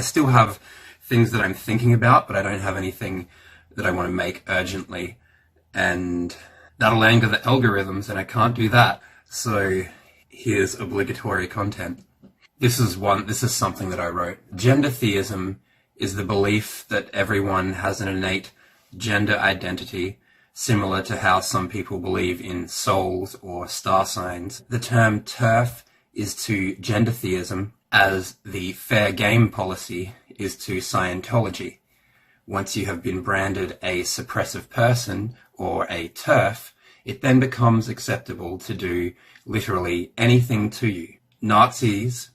still have things that I'm thinking about, but I don't have anything that I want to make urgently. And that'll anger the algorithms, and I can't do that. So here's obligatory content. This is something that I wrote. Gender theism is the belief that everyone has an innate gender identity, similar to how some people believe in souls or star signs. The term TERF is to gender theism as the fair game policy is to Scientology. Once you have been branded a suppressive person or a TERF, it then becomes acceptable to do literally anything to you. Nazis,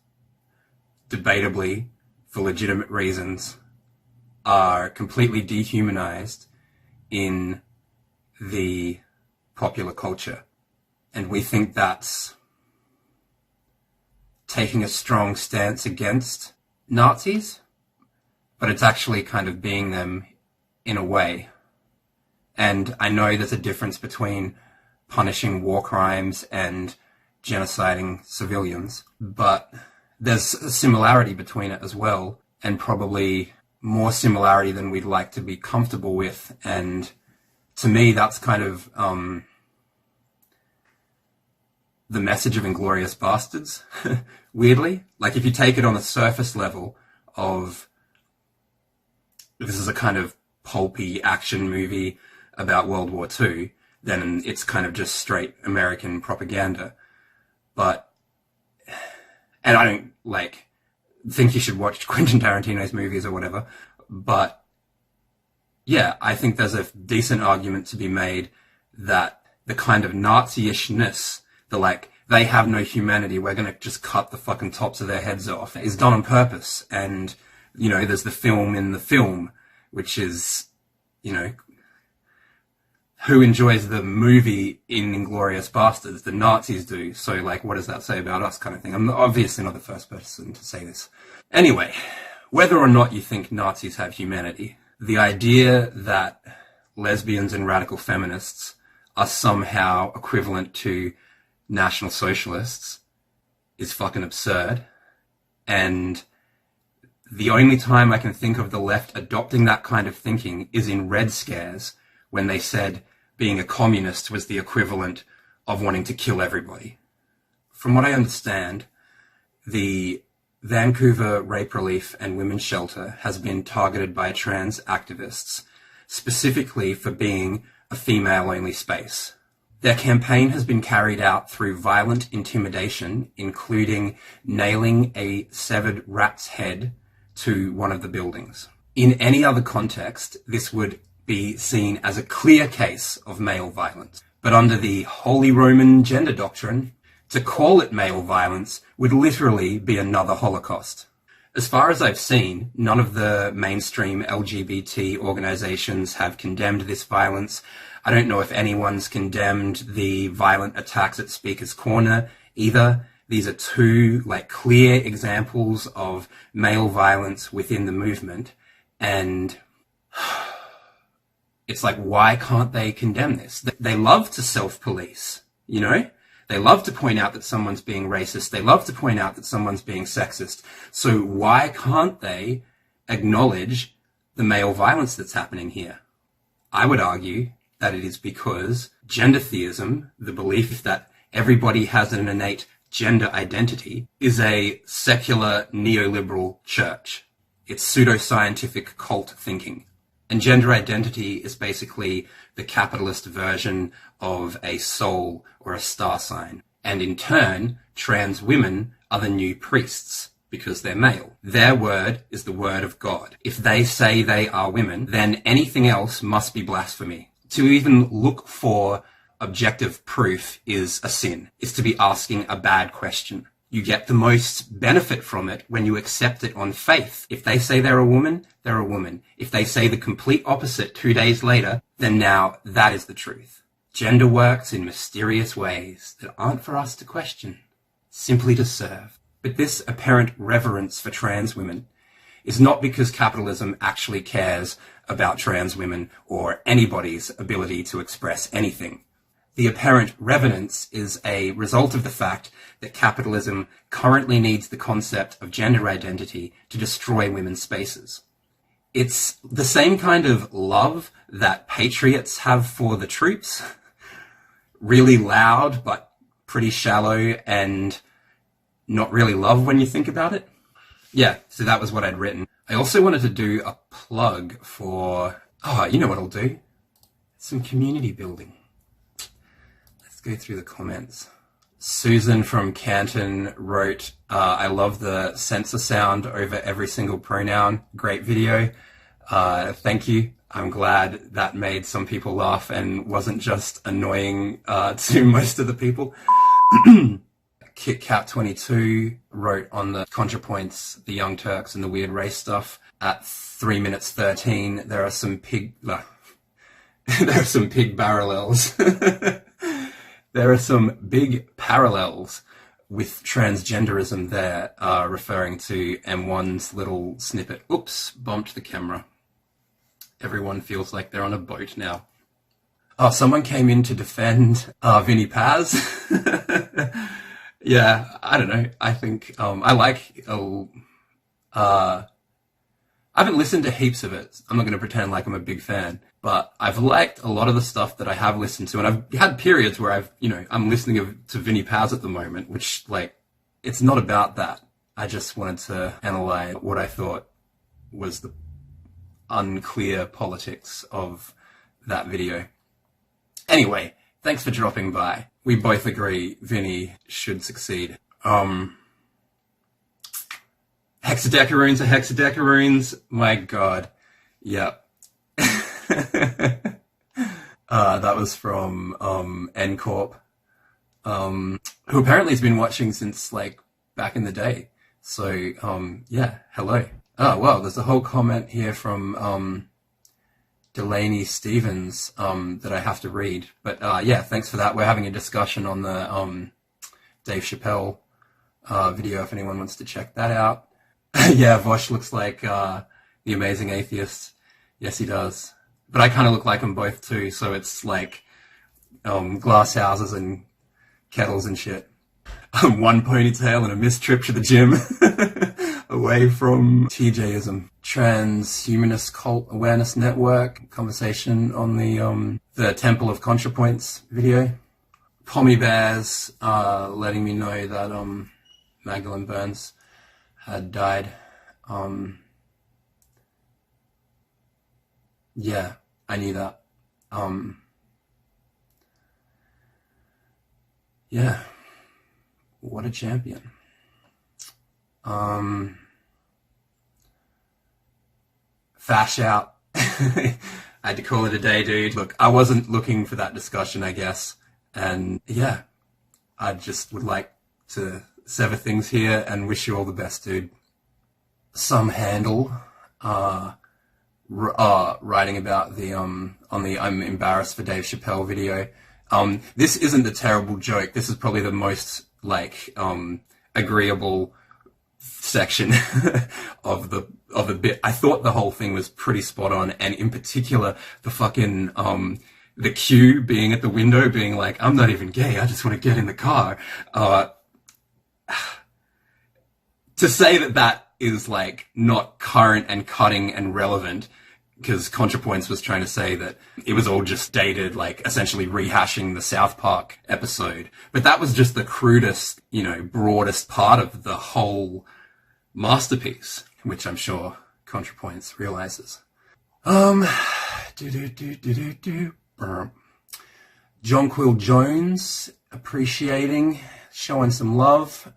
debatably, for legitimate reasons, are completely dehumanized in the popular culture. And we think that's taking a strong stance against Nazis, but it's actually kind of being them in a way. And I know there's a difference between punishing war crimes and genociding civilians, but there's a similarity between it as well, and probably more similarity than we'd like to be comfortable with. And to me, that's kind of the message of Inglourious Bastards, weirdly. Like, if you take it on a surface level of, this is a kind of pulpy action movie about World War II, then it's kind of just straight American propaganda. But, and I don't, think you should watch Quentin Tarantino's movies or whatever, but yeah, I think there's a decent argument to be made that the kind of Nazi-ishness, they have no humanity, we're going to just cut the fucking tops of their heads off, is done on purpose. And, there's the film in the film, which is, who enjoys the movie in Inglourious Bastards? The Nazis do. So, what does that say about us, kind of thing? I'm obviously not the first person to say this. Anyway, whether or not you think Nazis have humanity, the idea that lesbians and radical feminists are somehow equivalent to National Socialists is fucking absurd. And the only time I can think of the left adopting that kind of thinking is in Red Scares, when they said being a communist was the equivalent of wanting to kill everybody. From what I understand, the Vancouver Rape Relief and Women's Shelter has been targeted by trans activists, specifically for being a female-only space. Their campaign has been carried out through violent intimidation, including nailing a severed rat's head to one of the buildings. In any other context, this would be seen as a clear case of male violence. But under the Holy Roman gender doctrine, to call it male violence would literally be another Holocaust. As far as I've seen, none of the mainstream LGBT organizations have condemned this violence. I don't know if anyone's condemned the violent attacks at Speaker's Corner either. These are two, clear examples of male violence within the movement. And it's why can't they condemn this? They love to self-police, They love to point out that someone's being racist. They love to point out that someone's being sexist. So why can't they acknowledge the male violence that's happening here? I would argue that it is because gender theism, the belief that everybody has an innate gender identity, is a secular neoliberal church. It's pseudoscientific cult thinking. And gender identity is basically the capitalist version of a soul or a star sign. And in turn, trans women are the new priests because they're male. Their word is the word of God. If they say they are women, then anything else must be blasphemy. To even look for objective proof is a sin. It's to be asking a bad question. You get the most benefit from it when you accept it on faith. If they say they're a woman, they're a woman. If they say the complete opposite 2 days later, then now that is the truth. Gender works in mysterious ways that aren't for us to question, simply to serve. But this apparent reverence for trans women is not because capitalism actually cares about trans women or anybody's ability to express anything. The apparent revenance is a result of the fact that capitalism currently needs the concept of gender identity to destroy women's spaces. It's the same kind of love that patriots have for the troops. Really loud, but pretty shallow and not really love when you think about it. Yeah, so that was what I'd written. I also wanted to do a plug for, you know what I'll do? Some community building. Let's go through the comments. Susan from Canton wrote, I love the censor sound over every single pronoun. Great video. Thank you. I'm glad that made some people laugh and wasn't just annoying to most of the people. KitKat22 wrote on the ContraPoints, the Young Turks and the weird race stuff. At 3 minutes 13, there are some pig parallels. There are some big parallels with transgenderism there, referring to M1's little snippet. Oops, bumped the camera. Everyone feels like they're on a boat now. Oh, someone came in to defend Vinnie Paz. Yeah, I don't know. I think I like. I haven't listened to heaps of it. I'm not going to pretend like I'm a big fan, but I've liked a lot of the stuff that I have listened to, and I've had periods where I'm listening to Vinnie Paz at the moment, which it's not about that. I just wanted to analyze what I thought was the unclear politics of that video. Anyway, thanks for dropping by. We both agree Vinny should succeed. Hexadecaroons are hexadecaroons. My God. Yep. That was from NCorp, who apparently has been watching since back in the day. So yeah, hello. Oh well, there's a whole comment here from Delaney Stevens that I have to read. But yeah, thanks for that. We're having a discussion on the Dave Chappelle video if anyone wants to check that out. Yeah, Vosh looks like the Amazing Atheist. Yes, he does. But I kind of look like them both too, so it's glass houses and kettles and shit. One ponytail and a missed trip to the gym. Away from TJism. Transhumanist Cult Awareness Network conversation on the Temple of ContraPoints video. Pommy Bears letting me know that Magdalene Burns had died. Yeah, I knew that. Yeah, what a champion. Fash out. I had to call it a day, dude. Look, I wasn't looking for that discussion, I guess. And yeah, I just would like to sever things here and wish you all the best, dude. Some handle, writing about the, on the I'm embarrassed for Dave Chappelle video. This isn't a terrible joke. This is probably the most, agreeable section of the bit. I thought the whole thing was pretty spot on, and in particular the fucking the Q being at the window being like, I'm not even gay, I just want to get in the car. To say that is not current and cutting and relevant, because ContraPoints was trying to say that it was all just dated, essentially rehashing the South Park episode. But that was just the crudest, broadest part of the whole masterpiece, which I'm sure ContraPoints realizes. Jonquil Jones, appreciating, showing some love.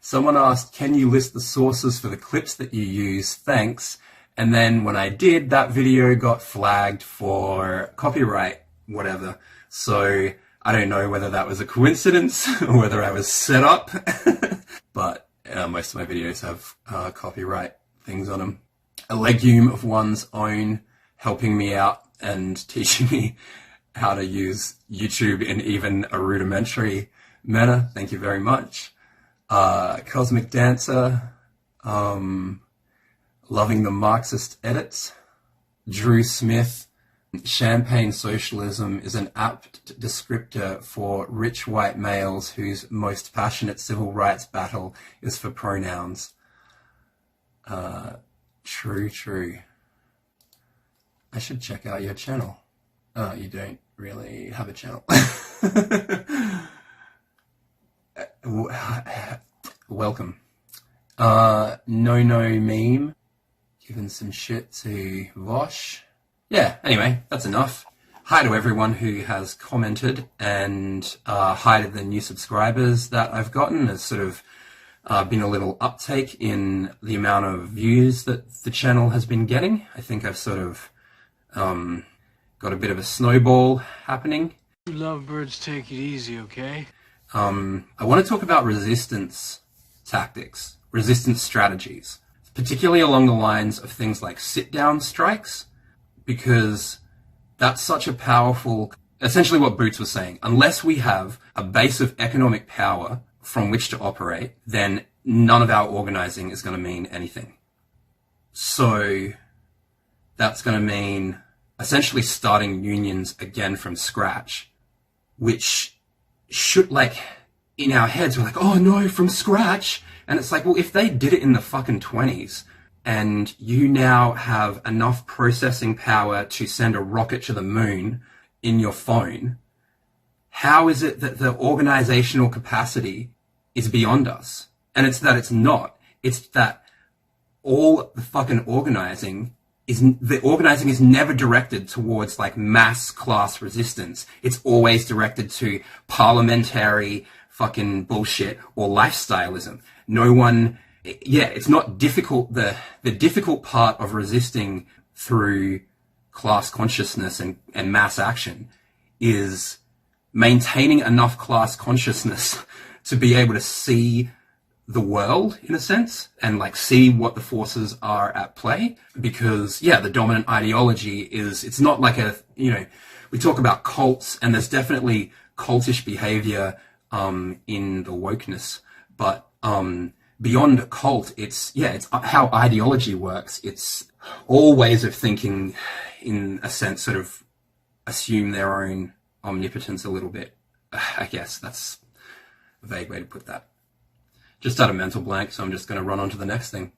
Someone asked, can you list the sources for the clips that you use? Thanks. And then when I did, that video got flagged for copyright, whatever. So I don't know whether that was a coincidence or whether I was set up. But most of my videos have copyright things on them. A legume of one's own, helping me out and teaching me how to use YouTube in even a rudimentary manner. Thank you very much. Cosmic Dancer, loving the Marxist edits. Drew Smith, Champagne socialism is an apt descriptor for rich white males whose most passionate civil rights battle is for pronouns. True. I should check out your channel. Oh, you don't really have a channel. Welcome. No meme. Giving some shit to Vosh. Yeah, anyway, that's enough. Hi to everyone who has commented, and hi to the new subscribers that I've gotten. There's sort of been a little uptake in the amount of views that the channel has been getting. I think I've sort of got a bit of a snowball happening. Lovebirds, take it easy, okay? I want to talk about resistance tactics, resistance strategies, particularly along the lines of things like sit-down strikes, because that's such a powerful, essentially what Boots was saying, unless we have a base of economic power from which to operate, then none of our organizing is going to mean anything. So that's going to mean essentially starting unions again from scratch, which should, like, in our heads, we're like, oh no, from scratch. And it's like, well, if they did it in the fucking 20s, and you now have enough processing power to send a rocket to the moon in your phone, how is it that the organizational capacity is beyond us? And it's that it's not. It's that all the fucking organizing is never directed towards like mass class resistance. It's always directed to parliamentary fucking bullshit or lifestyleism. No one, yeah, it's not difficult. The difficult part of resisting through class consciousness and mass action is maintaining enough class consciousness to be able to see the world, in a sense, and like see what the forces are at play. Because, yeah, the dominant ideology is, it's not like a, you know, we talk about cults, and there's definitely cultish behavior in the wokeness, but beyond a cult, it's how ideology works. It's all ways of thinking, in a sense, sort of assume their own omnipotence a little bit. I guess that's a vague way to put that. Just had a mental blank, so I'm just going to run on to the next thing.